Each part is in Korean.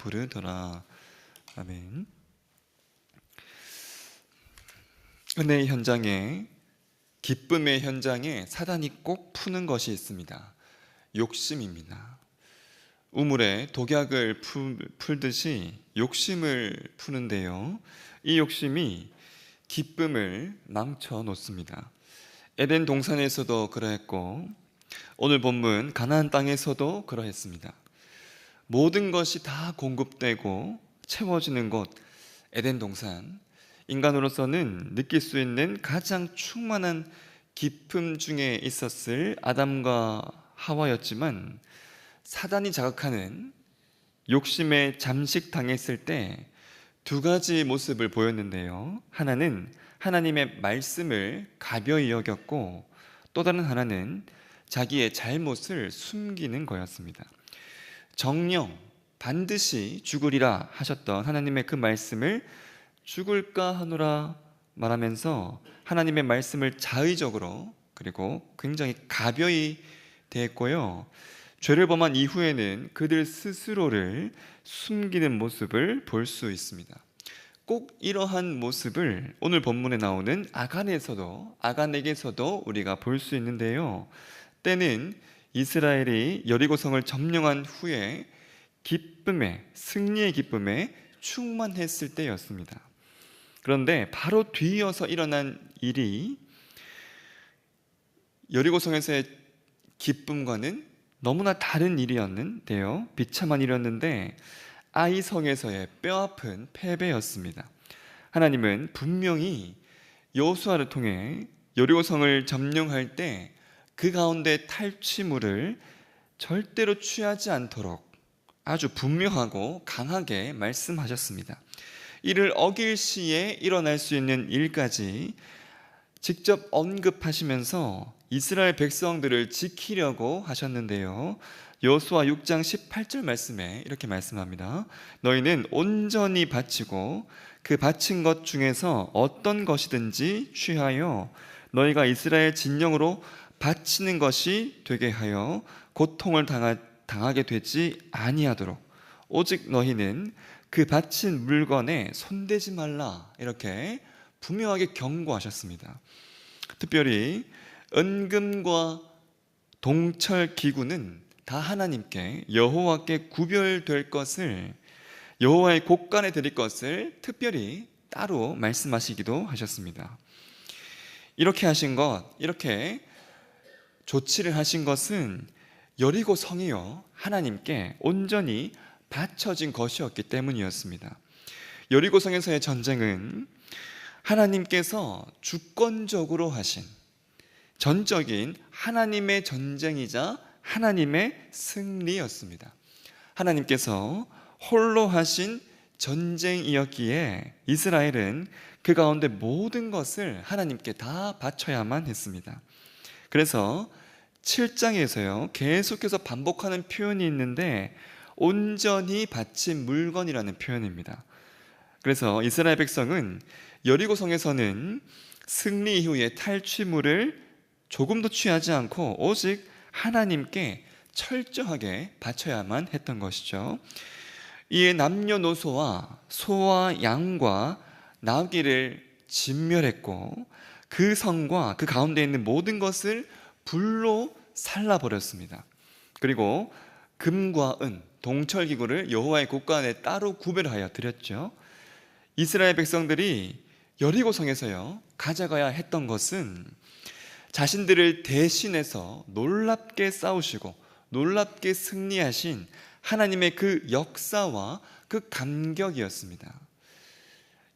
부르더라. 아멘. 은혜의 현장에, 기쁨의 현장에 사단이 꼭 푸는 것이 있습니다. 욕심입니다. 우물에 독약을 풀듯이 욕심을 푸는데요, 이 욕심이 기쁨을 망쳐 놓습니다. 에덴 동산에서도 그러했고 오늘 본문 가나안 땅에서도 그러했습니다. 모든 것이 다 공급되고 채워지는 곳 에덴 동산, 인간으로서는 느낄 수 있는 가장 충만한 기쁨 중에 있었을 아담과 하와였지만, 사단이 자극하는 욕심에 잠식당했을 때 두 가지 모습을 보였는데요, 하나는 하나님의 말씀을 가벼이 여겼고 또 다른 하나는 자기의 잘못을 숨기는 거였습니다. 정녕 반드시 죽으리라 하셨던 하나님의 그 말씀을 죽을까 하노라 말하면서 하나님의 말씀을 자의적으로 그리고 굉장히 가벼이 대했고요, 죄를 범한 이후에는 그들 스스로를 숨기는 모습을 볼 수 있습니다. 꼭 이러한 모습을 오늘 본문에 나오는 아간에게서도 우리가 볼 수 있는데요, 때는 이스라엘이 여리고성을 점령한 후에 승리의 기쁨에 충만했을 때였습니다. 그런데 바로 뒤이어서 일어난 일이 여리고성에서의 기쁨과는 너무나 다른 일이었는데요, 비참한 일이었는데 아이성에서의 뼈아픈 패배였습니다. 하나님은 분명히 여호수아를 통해 여리고성을 점령할 때 그 가운데 탈취물을 절대로 취하지 않도록 아주 분명하고 강하게 말씀하셨습니다. 이를 어길 시에 일어날 수 있는 일까지 직접 언급하시면서 이스라엘 백성들을 지키려고 하셨는데요, 여호수아 6장 18절 말씀에 이렇게 말씀합니다. 너희는 온전히 바치고 그 바친 것 중에서 어떤 것이든지 취하여 너희가 이스라엘 진영으로 바치는 것이 되게 하여 고통을 당하게 되지 아니하도록 오직 너희는 그 바친 물건에 손대지 말라, 이렇게 분명하게 경고하셨습니다. 특별히 은금과 동철 기구는 다 하나님께 여호와께 구별될 것을, 여호와의 곳간에 드릴 것을 특별히 따로 말씀하시기도 하셨습니다. 이렇게 하신 것, 이렇게 조치를 하신 것은 여리고 성이요 하나님께 온전히 바쳐진 것이었기 때문이었습니다. 여리고 성에서의 전쟁은 하나님께서 주권적으로 하신 전적인 하나님의 전쟁이자 하나님의 승리였습니다. 하나님께서 홀로 하신 전쟁이었기에 이스라엘은 그 가운데 모든 것을 하나님께 다 바쳐야만 했습니다. 그래서 7장에서요 계속해서 반복하는 표현이 있는데 온전히 바친 물건이라는 표현입니다. 그래서 이스라엘 백성은 여리고성에서는 승리 이후에 탈취물을 조금도 취하지 않고 오직 하나님께 철저하게 바쳐야만 했던 것이죠. 이에 남녀노소와 소와 양과 나귀를 진멸했고 그 성과 그 가운데 있는 모든 것을 불로 살라버렸습니다. 그리고 금과 은, 동철기구를 여호와의 곳간에 따로 구별하여 드렸죠. 이스라엘 백성들이 여리고성에서요 가져가야 했던 것은 자신들을 대신해서 놀랍게 싸우시고 놀랍게 승리하신 하나님의 그 역사와 그 감격이었습니다.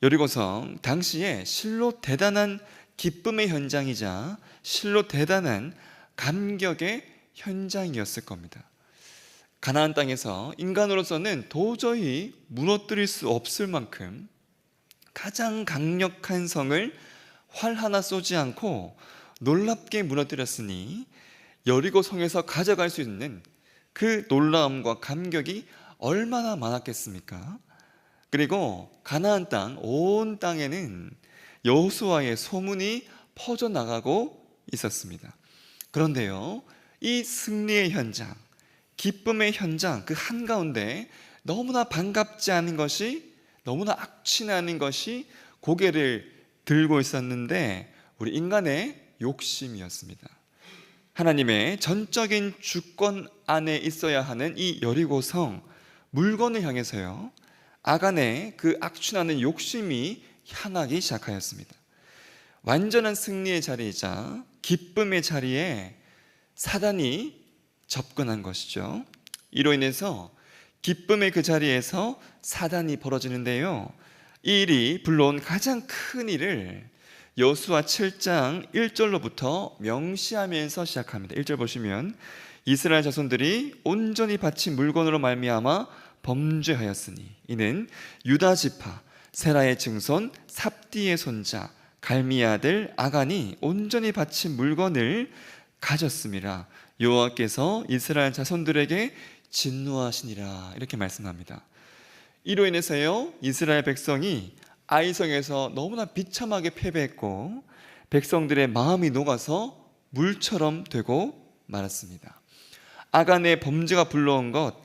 여리고성 당시에 실로 대단한 기쁨의 현장이자 실로 대단한 감격의 현장이었을 겁니다. 가나안 땅에서 인간으로서는 도저히 무너뜨릴 수 없을 만큼 가장 강력한 성을 활 하나 쏘지 않고 놀랍게 무너뜨렸으니 여리고 성에서 가져갈 수 있는 그 놀라움과 감격이 얼마나 많았겠습니까? 그리고 가나안 땅, 온 땅에는 여호수아의 소문이 퍼져나가고 있었습니다. 그런데요, 이 승리의 현장, 기쁨의 현장 그 한가운데 너무나 반갑지 않은 것이, 너무나 악취나는 것이 고개를 들고 있었는데 우리 인간의 욕심이었습니다. 하나님의 전적인 주권 안에 있어야 하는 이 여리고성, 물건을 향해서요, 아간의 그 악취나는 욕심이 향하기 시작하였습니다. 완전한 승리의 자리이자 기쁨의 자리에 사단이 접근한 것이죠. 이로 인해서 기쁨의 그 자리에서 사단이 벌어지는데요, 이 일이 불러온 가장 큰 일을 여호수아 7장 1절로부터 명시하면서 시작합니다. 1절 보시면, 이스라엘 자손들이 온전히 바친 물건으로 말미암아 범죄하였으니 이는 유다 지파 세라의 증손 삽디의 손자 갈미의 아들 아간이 온전히 바친 물건을 가졌음이라. 여호와께서 이스라엘 자손들에게 진노하시니라. 이렇게 말씀합니다. 이로 인해서요, 이스라엘 백성이 아이성에서 너무나 비참하게 패배했고 백성들의 마음이 녹아서 물처럼 되고 말았습니다. 아간의 범죄가 불러온 것,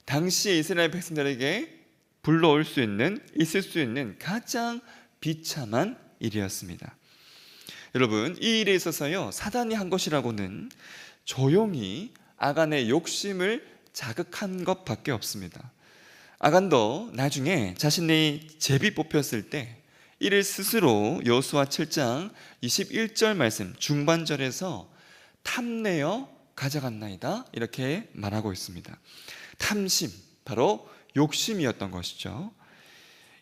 당시의 이스라엘 백성들에게 불러올 수 있는, 있을 수 있는 가장 비참한 일이었습니다. 여러분, 이 일에 있어서요, 사단이 한 것이라고는 조용히 아간의 욕심을 자극한 것밖에 없습니다. 아간도 나중에 자신의 제비 뽑혔을 때 이를 스스로 여호수아 7장 21절 말씀 중반절에서 탐내어 가져갔나이다, 이렇게 말하고 있습니다. 탐심, 바로 욕심이었던 것이죠.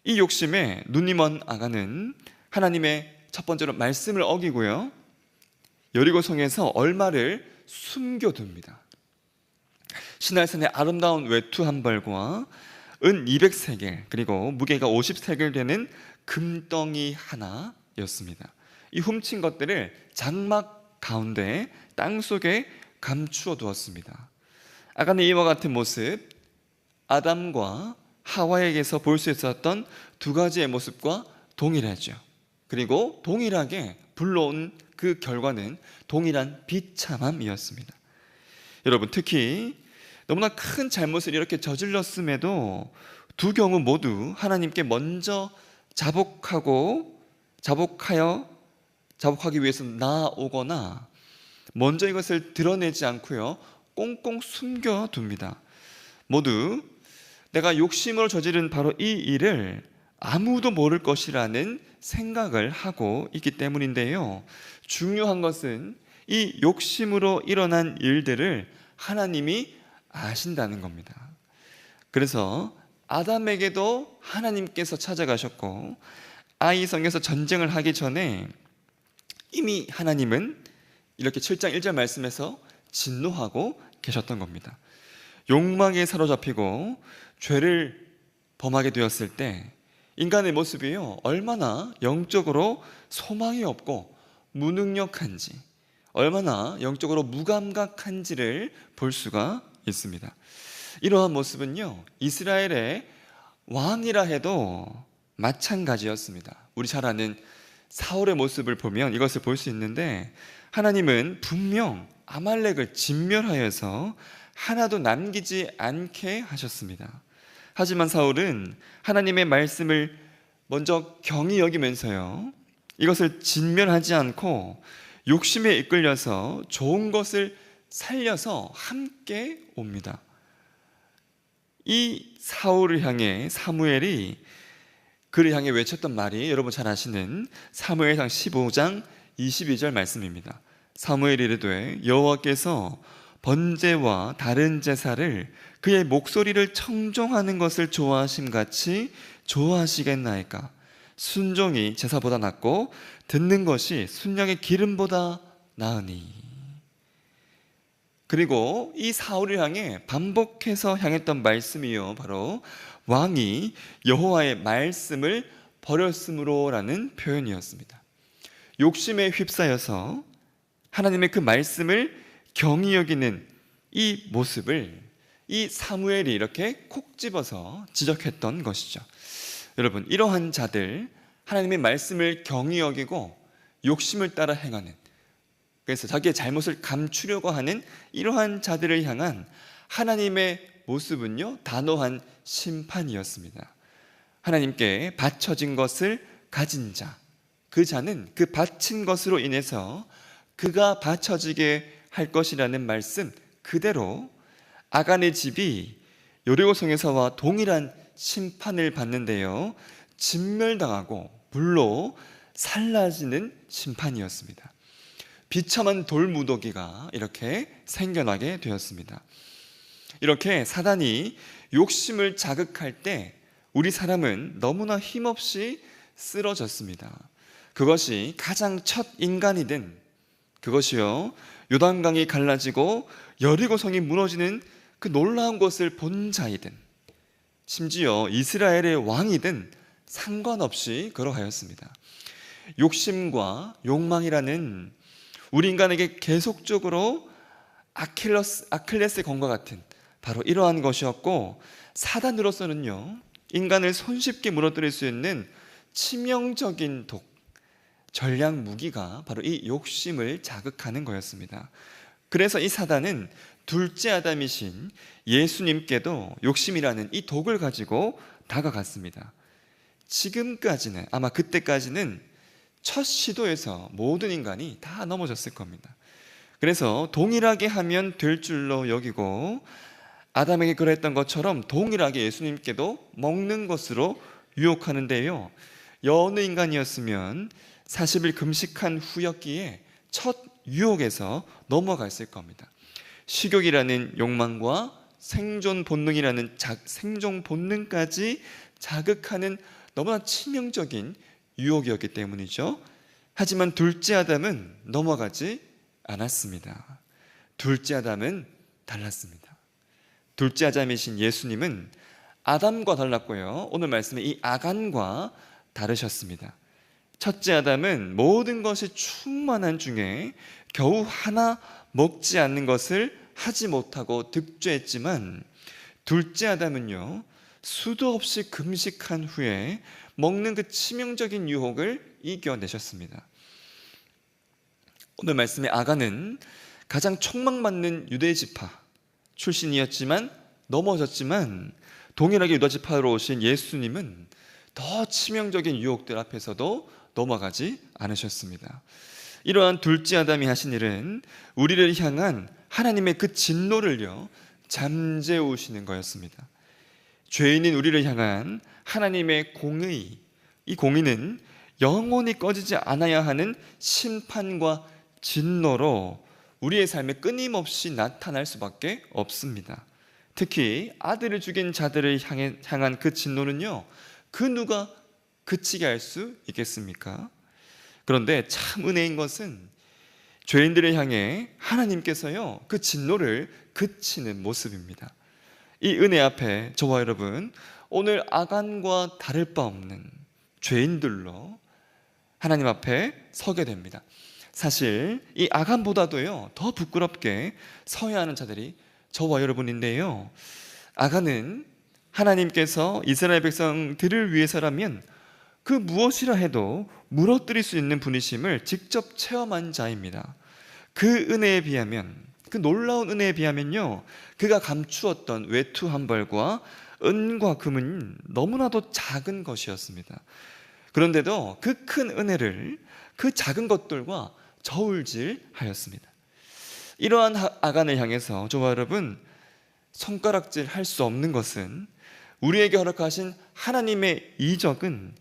이 욕심에 눈이 먼 아간은 하나님의 첫 번째로 말씀을 어기고요, 여리고성에서 얼마를 숨겨둡니다. 시날산의 아름다운 외투 한 벌과 은 200세겔, 그리고 무게가 50세겔 되는 금덩이 하나였습니다. 이 훔친 것들을 장막 가운데 땅속에 감추어 두었습니다. 아간의 이와 같은 모습, 아담과 하와에게서 볼 수 있었던 두 가지의 모습과 동일하죠. 그리고 동일하게 불러온 그 결과는 동일한 비참함이었습니다. 여러분, 특히 너무나 큰 잘못을 이렇게 저질렀음에도 두 경우 모두 하나님께 먼저 자복하기 위해서 나아오거나 먼저 이것을 드러내지 않고요, 꽁꽁 숨겨둡니다. 모두 내가 욕심으로 저지른 바로 이 일을 아무도 모를 것이라는 생각을 하고 있기 때문인데요, 중요한 것은 이 욕심으로 일어난 일들을 하나님이 아신다는 겁니다. 그래서 아담에게도 하나님께서 찾아가셨고 아이성에서 전쟁을 하기 전에 이미 하나님은 이렇게 7장 1절 말씀에서 진노하고 계셨던 겁니다. 욕망에 사로잡히고 죄를 범하게 되었을 때 인간의 모습이요, 얼마나 영적으로 소망이 없고 무능력한지, 얼마나 영적으로 무감각한지를 볼 수가 있습니다. 이러한 모습은요, 이스라엘의 왕이라 해도 마찬가지였습니다. 우리 잘 아는 사울의 모습을 보면 이것을 볼 수 있는데, 하나님은 분명 아말렉을 진멸하여서 하나도 남기지 않게 하셨습니다. 하지만 사울은 하나님의 말씀을 먼저 경히 여기면서요, 이것을 진멸하지 않고 욕심에 이끌려서 좋은 것을 살려서 함께 옵니다. 이 사울을 향해 사무엘이 그를 향해 외쳤던 말이 여러분 잘 아시는 사무엘상 15장 22절 말씀입니다. 사무엘이 이르되 여호와께서 번제와 다른 제사를 그의 목소리를 청종하는 것을 좋아하심같이 좋아하시겠나이까. 순종이 제사보다 낫고 듣는 것이 순양의 기름보다 나으니. 그리고 이 사울을 향해 반복해서 향했던 말씀이요, 바로 왕이 여호와의 말씀을 버렸으므로라는 표현이었습니다. 욕심에 휩싸여서 하나님의 그 말씀을 경히 여기는 이 모습을 이 사무엘이 이렇게 콕 집어서 지적했던 것이죠. 여러분, 이러한 자들, 하나님의 말씀을 경히 여기고 욕심을 따라 행하는, 그래서 자기의 잘못을 감추려고 하는 이러한 자들을 향한 하나님의 모습은요, 단호한 심판이었습니다. 하나님께 바쳐진 것을 가진 자, 그 자는 그 바친 것으로 인해서 그가 바쳐지게 할 것이라는 말씀 그대로 아간의 집이 여리고성에서와 동일한 심판을 받는데요, 진멸당하고 불로 살라지는 심판이었습니다. 비참한 돌무더기가 이렇게 생겨나게 되었습니다. 이렇게 사단이 욕심을 자극할 때 우리 사람은 너무나 힘없이 쓰러졌습니다. 그것이 가장 첫 인간이든, 그것이요 요단강이 갈라지고 여리고성이 무너지는 그 놀라운 것을 본 자이든, 심지어 이스라엘의 왕이든 상관없이 그러하였습니다. 욕심과 욕망이라는 우리 인간에게 계속적으로 아킬레스의 건과 같은 바로 이러한 것이었고, 사단으로서는요 인간을 손쉽게 무너뜨릴 수 있는 치명적인 독, 전략 무기가 바로 이 욕심을 자극하는 거였습니다. 그래서 이 사단은 둘째 아담이신 예수님께도 욕심이라는 이 독을 가지고 다가갔습니다. 지금까지는, 아마 그때까지는 첫 시도에서 모든 인간이 다 넘어졌을 겁니다. 그래서 동일하게 하면 될 줄로 여기고, 아담에게 그랬던 것처럼 동일하게 예수님께도 먹는 것으로 유혹하는데요, 여느 인간이었으면 40일 금식한 후였기에 첫 유혹에서 넘어갔을 겁니다. 식욕이라는 욕망과 생존 본능이라는 생존 본능까지 자극하는 너무나 치명적인 유혹이었기 때문이죠. 하지만 둘째 아담은 넘어가지 않았습니다. 둘째 아담은 달랐습니다. 둘째 아담이신 예수님은 아담과 달랐고요, 오늘 말씀에 이 아간과 다르셨습니다. 첫째 아담은 모든 것이 충만한 중에 겨우 하나 먹지 않는 것을 하지 못하고 득죄했지만, 둘째 아담은요 수도 없이 금식한 후에 먹는 그 치명적인 유혹을 이겨내셨습니다. 오늘 말씀의 아간은 가장 촉망받는 유대지파 출신이었지만 넘어졌지만, 동일하게 유다지파로 오신 예수님은 더 치명적인 유혹들 앞에서도 넘어가지 않으셨습니다. 이러한 둘째 아담이 하신 일은 우리를 향한 하나님의 그 진노를요 잠재우시는 거였습니다. 죄인인 우리를 향한 하나님의 공의, 이 공의는 영원히 꺼지지 않아야 하는 심판과 진노로 우리의 삶에 끊임없이 나타날 수밖에 없습니다. 특히 아들을 죽인 자들을 향한 그 진노는요, 그 누가 그치게 할 수 있겠습니까? 그런데 참 은혜인 것은 죄인들을 향해 하나님께서요 그 진노를 그치는 모습입니다. 이 은혜 앞에 저와 여러분 오늘 아간과 다를 바 없는 죄인들로 하나님 앞에 서게 됩니다. 사실 이 아간보다도요 더 부끄럽게 서야 하는 자들이 저와 여러분인데요, 아간은 하나님께서 이스라엘 백성들을 위해서라면 그 무엇이라 해도 무너뜨릴 수 있는 분이심을 직접 체험한 자입니다. 그 은혜에 비하면, 그 놀라운 은혜에 비하면요, 그가 감추었던 외투 한 벌과 은과 금은 너무나도 작은 것이었습니다. 그런데도 그 큰 은혜를 그 작은 것들과 저울질하였습니다. 이러한 아간을 향해서 저와 여러분 손가락질 할 수 없는 것은, 우리에게 허락하신 하나님의 이적은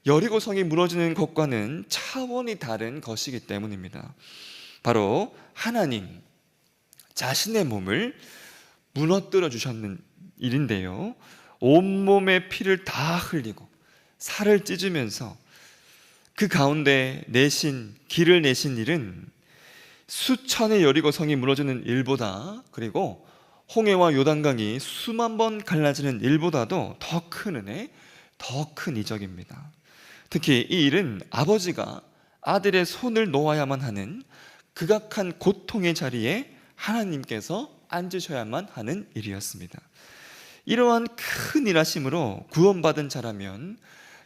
여리고성이 무너지는 것과는 차원이 다른 것이기 때문입니다. 바로 하나님 자신의 몸을 무너뜨려 주셨는 일인데요, 온몸에 피를 다 흘리고 살을 찢으면서 그 가운데 길을 내신 일은 수천의 여리고성이 무너지는 일보다, 그리고 홍해와 요단강이 수만 번 갈라지는 일보다도 더 큰 은혜, 더 큰 이적입니다. 특히 이 일은 아버지가 아들의 손을 놓아야만 하는 극악한 고통의 자리에 하나님께서 앉으셔야만 하는 일이었습니다. 이러한 큰 일하심으로 구원받은 자라면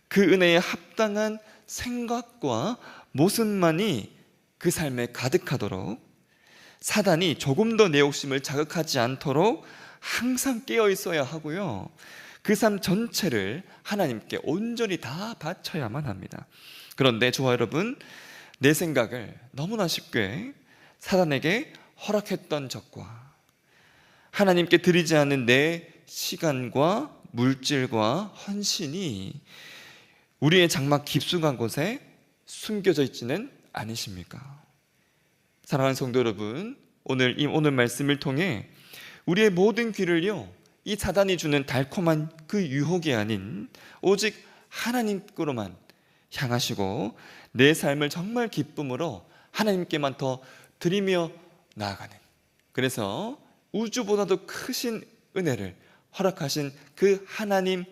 그 은혜에 합당한 생각과 모습만이 그 삶에 가득하도록, 사단이 조금 더 내 욕심을 자극하지 않도록 항상 깨어 있어야 하고요. 그 삶 전체를 하나님께 온전히 다 바쳐야만 합니다. 그런데 저와 여러분, 내 생각을 너무나 쉽게 사단에게 허락했던 적과 하나님께 드리지 않은 내 시간과 물질과 헌신이 우리의 장막 깊숙한 곳에 숨겨져 있지는 않으십니까? 사랑하는 성도 여러분, 오늘 말씀을 통해 우리의 모든 귀를요, 이 사단이 주는 달콤한 그 유혹이 아닌 오직 하나님께로만 향하시고 내 삶을 정말 기쁨으로 하나님께만 더 드리며 나아가는, 그래서 우주보다도 크신 은혜를 허락하신 그 하나님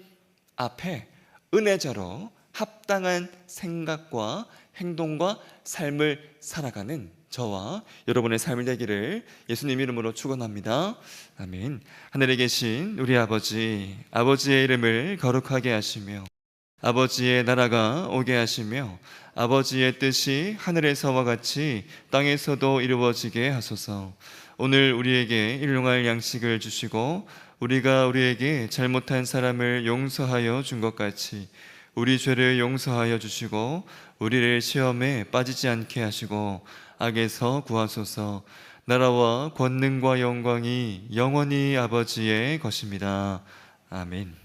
앞에 은혜자로 합당한 생각과 행동과 삶을 살아가는 저와 여러분의 삶이 되기를 예수님 이름으로 축원합니다. 아멘. 하늘에 계신 우리 아버지, 아버지의 이름을 거룩하게 하시며 아버지의 나라가 오게 하시며 아버지의 뜻이 하늘에서와 같이 땅에서도 이루어지게 하소서. 오늘 우리에게 일용할 양식을 주시고 우리가 우리에게 잘못한 사람을 용서하여 준 것 같이 우리 죄를 용서하여 주시고 우리를 시험에 빠지지 않게 하시고 악에서 구하소서. 나라와 권능과 영광이 영원히 아버지의 것입니다. 아멘.